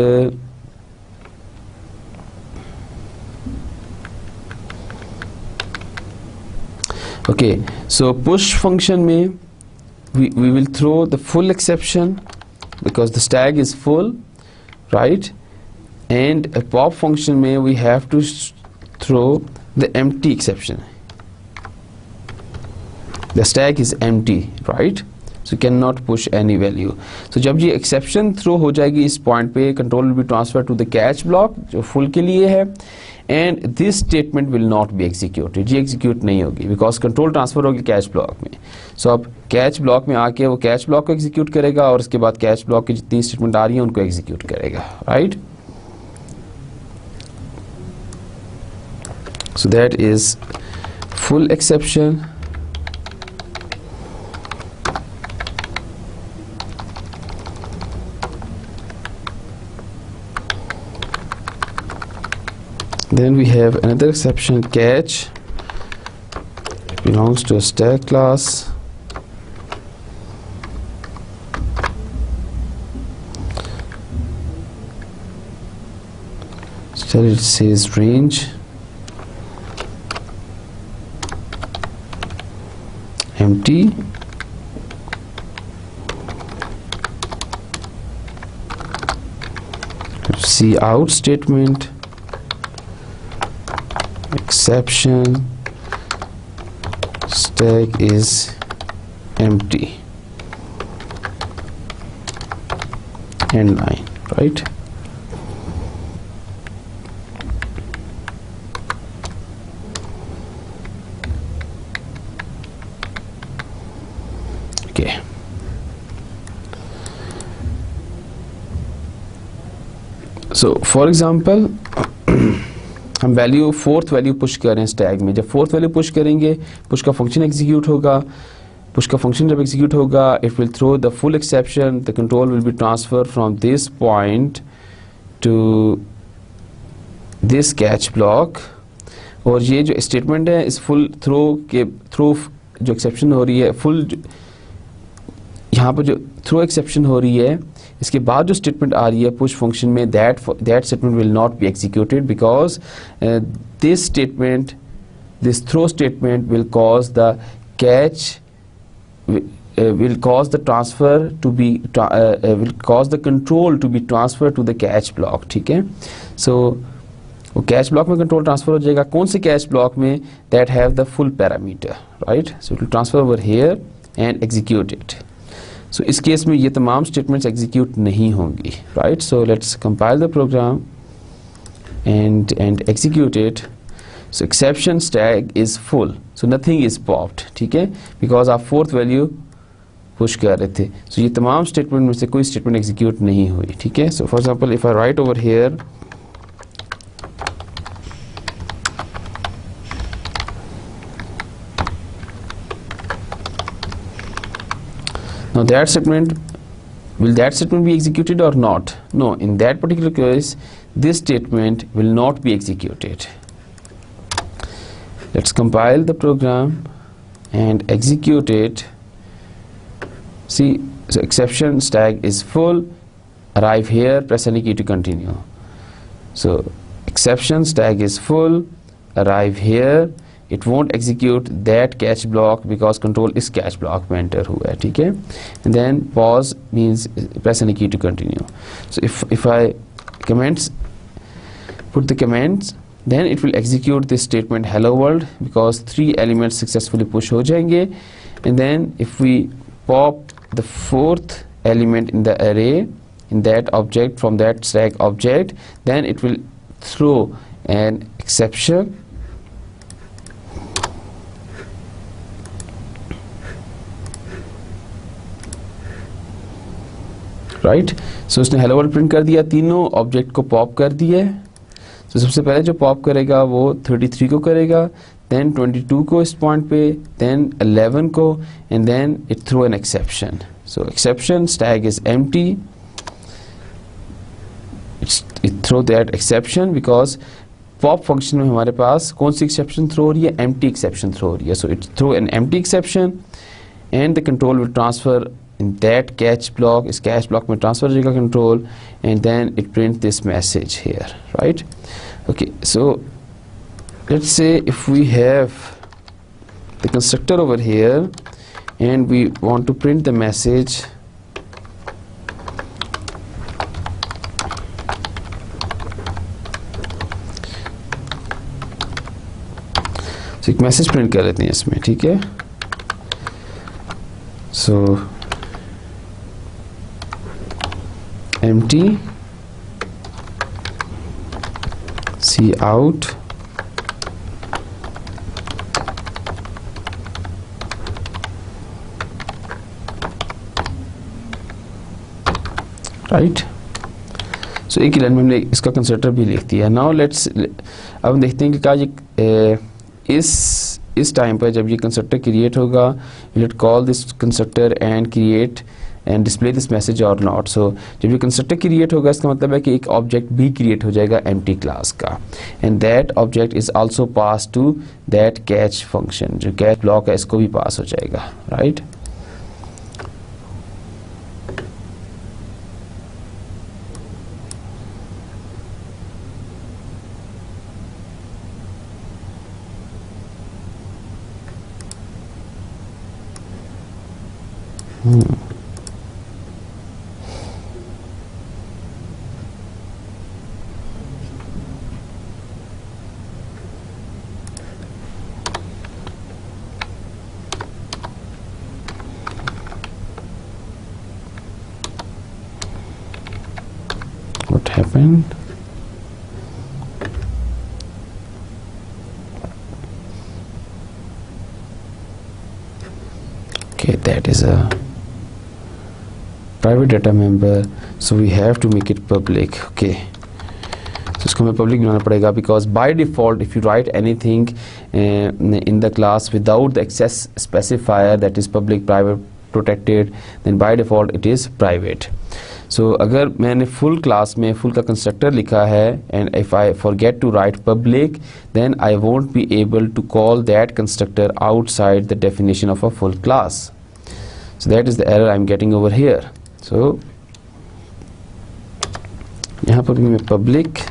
okay, so push function में we will throw the full exception because the stack is full, right? And a pop function में we have to throw the empty exception. The stack is empty, right? So cannot push any value. So जब ये exception throw हो जाएगी इस point पे, control will be transferred to the catch block जो full के लिए है, and this statement will not be executed, ये एग्जीक्यूट नहीं होगी बिकॉज कंट्रोल ट्रांसफर होगी कैच ब्लॉक में। सो अब कैच ब्लॉक में आके वो कैच ब्लॉक को एग्जीक्यूट करेगा और उसके बाद कैच ब्लॉक की जितनी स्टेटमेंट आ रही है उनको एग्जीक्यूट करेगा, right. So that is full exception. Then we have another exception, catch. It belongs to a stack class. Still it says range. Empty. See out statement. Exception, stack is empty, and 9, right? Okay. So for example हम value fourth value push कर रहे हैं stack में। जब fourth value push करेंगे push का function execute होगा। Push का फंक्शन जब एग्जीक्यूट होगा it will throw the full exception, the control will be transfer from this point to this catch block. और ये जो स्टेटमेंट है इस फुल थ्रो के थ्रू जो एक्सेप्शन हो रही है, फुल यहाँ पर जो थ्रो एक्सेप्शन हो रही है इसके बाद जो स्टेटमेंट आ रही है पुश फंक्शन में, that statement will not be executed because this statement, this throw statement will cause the catch, will cause the transfer to be will cause the control to be transferred to the catch block, ठीक है। so वो catch block में control transfer हो जाएगा। कौन से catch block में? That have the full parameter, right. So it will transfer over here and execute it. So इस केस में ये तमाम स्टेटमेंट्स एग्जीक्यूट नहीं होंगी, right. So let's compile the program and execute it. So exception stack is full, so nothing is popped, ठीक है, because आप fourth value push कर रहे थे। सो ये तमाम स्टेटमेंट में से कोई स्टेटमेंट एग्जीक्यूट नहीं हुई, ठीक है। So for example if I right over here now that statement, will that statement be executed or not? No, in that particular case this statement will not be executed. Let's compile the program and execute it. See, so exception stack is full, arrive here, press any key to continue. So exception stack is full, arrive here, it won't execute that catch block because control is catch block में enter हुआ है, ठीक है। and then pause means press any key to continue. so if I comments, put the comments, then it will execute this statement hello world because 3 elements successfully push हो जाएंगे। and then if we pop the 4th element in the array in that object from that stack object, then it will throw an exception, right. So उसने hello world print कर दिया, तीनों object को pop कर दिया है। तो सबसे पहले जो पॉप करेगा वो 33 को करेगा, देन 22 को इस पॉइंट पे, देन 11 को, and then it throw an exception. So exception stack is empty, it throw that exception because pop function में हमारे पास कौन सी एक्सेप्शन थ्रो हो रही है? एम्प्टी एक्सेप्शन थ्रो हो रही है। So it throw an empty exception and the control will transfer in that catch block, is catch block में transfer हो जाएगा control, and then it print this message here, right? Okay, so let's say if we have the constructor over here and we want to print the message, so एक message print कर लेते हैं इसमें, ठीक है। so empty, see out, right. So एक ही line में हमने इसका कंस्ट्रक्टर भी लिख दिया। नाउ लेट्स, अब हम देखते हैं कि क्या ये इस टाइम पर जब ये कंस्ट्रक्टर क्रिएट होगा, let call this constructor and create and display this message और नॉट। सो जब ये कंस्ट्रक्टर क्रिएट होगा इसका मतलब है कि एक ऑब्जेक्ट भी क्रिएट हो जाएगा एम्प्टी क्लास का, and that object is also pass to that catch function. जो कैच ब्लॉक है इसको भी पास हो जाएगा, right. What happened? Okay, that is a private data member, so we have to make it public. Okay, so इसको हमें public बनाना पड़ेगा, because by default if you write anything in the class without the access specifier, that is public, private, protected, then by default it is private. So अगर मैंने full class में full का constructor लिखा है and if I forget to write public, then I won't be able to call that constructor outside the definition of a full class. So that is the error I'm getting over here. So यहाँ पर भी मैं public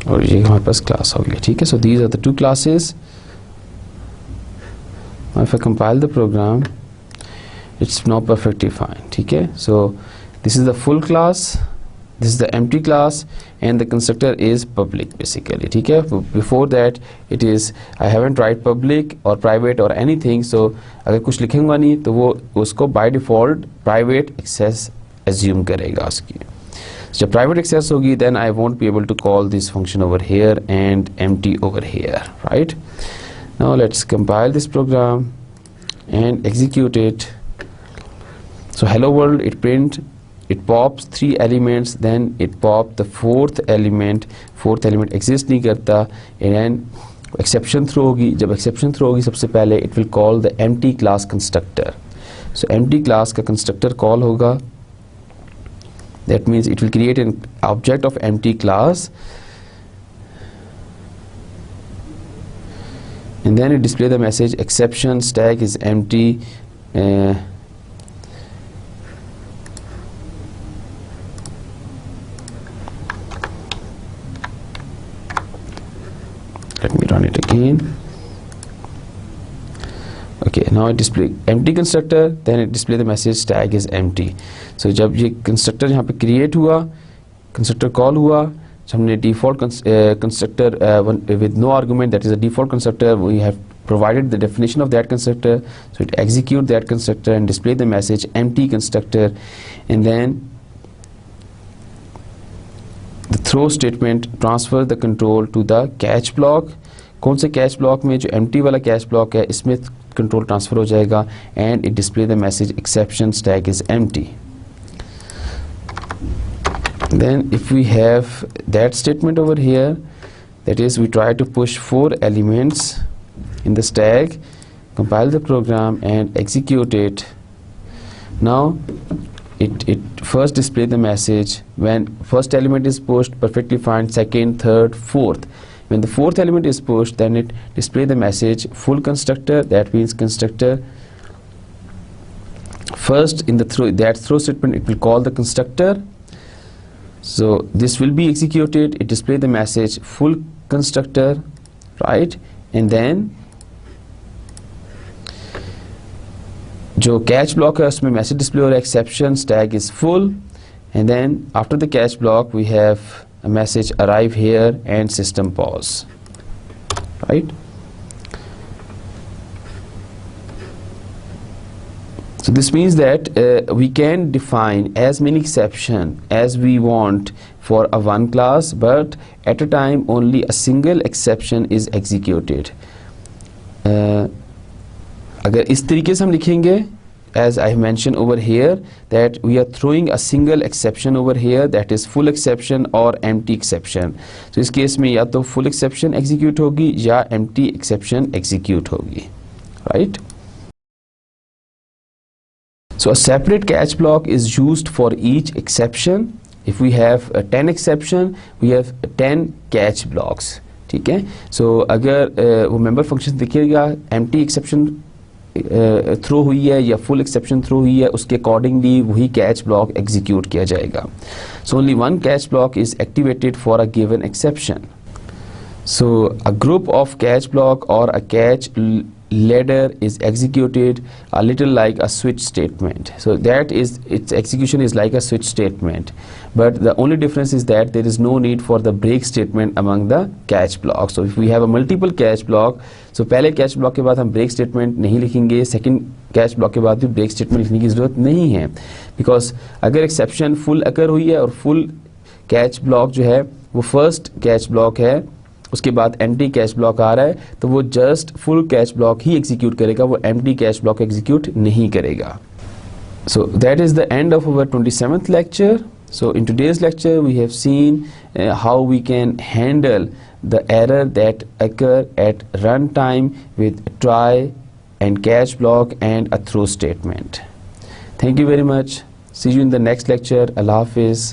और ये हमारे पास class हो गया, ठीक है। So these are the two classes. If I compile the program it's now perfectly fine, ठीक है। So this is the full class, this is the empty class and the constructor is public basically, ठीक है। Before that it is I haven't write public और private और anything. So अगर कुछ लिखूंगा नहीं तो वो उसको by default private access assume करेगा उसकी। जब प्राइवेट एक्सेस होगी then I won't be able to call this function over here and empty over here, right? Now let's compile this program and execute it. So hello world, it pops 3 elements, then it pop the fourth element exist नहीं करता, and exception throw होगी। जब exception throw होगी सबसे पहले it will call the empty class constructor. So empty class का constructor call होगा, that means it will create an object of empty class and then it display the message exception stack is empty. Let me run it again. Okay, now it display empty constructor, then it display the message tag is empty. So जब ये constructor यहाँ पे create हुआ, constructor call हुआ, so हमने default constructor with no argument, that is a default constructor, we have provided the definition of that constructor, so it execute that constructor and display the message empty constructor, and then the throw statement transfer the control to the catch block. कौन से catch block में? जो empty वाला catch block है इसमें control transfer हो जाएगा and it display the message exception stack is empty. Then if we have that statement over here, that is we try to push 4 elements in the stack, compile the program and execute it. Now it first display the message when first element is pushed, perfectly fine, second, third, fourth. When the fourth element is pushed, then it display the message full constructor, that means constructor first in the throw statement it will call the constructor. So this will be executed, it display the message full constructor, right? And then जो catch block है उसमें message display और exception tag is full, and then after the catch block we have a message arrive here and system pause, right? So this means that we can define as many exception as we want for a one class, but at a time only a single exception is executed. अगर इस तरीके से हम लिखेंगे, as I mentioned over here, that we are throwing a single exception over here, that is full exception or empty exception. So इस case में या तो full exception execute होगी या empty exception execute होगी, right? So a separate catch block is used for each exception. If we have 10 exception, we have 10 catch blocks. ठीक है? So अगर वो member function दिखेगा empty exception थ्रो हुई है या फुल एक्सेप्शन थ्रो हुई है, उसके अकॉर्डिंगली वही कैच ब्लॉक एग्जीक्यूट किया जाएगा. So only one catch block is activated for a given exception. So a group of catch block or a catch ladder is executed a little like a switch statement. So that is, its execution is like a switch statement, but the only difference is that there is no need for the break statement among the catch blocks. So if we have a multiple catch block, so पहले catch block के बाद हम break statement नहीं लिखेंगे, second catch block के बाद भी break statement लिखने की ज़रूरत नहीं है, because अगर exception full occur हुई है और full catch block जो है वो first catch block है, उसके बाद एम्प्टी कैच ब्लॉक आ रहा है, तो वो जस्ट फुल कैच ब्लॉक ही एग्जीक्यूट करेगा, वो एम्प्टी कैच ब्लॉक एग्जीक्यूट नहीं करेगा. So that is the end of our 27th lecture. So in today's lecture we have seen how we can handle the error that occur at runtime with try and catch block and a throw statement. Thank you very much. See you in the next lecture. Allah Hafiz.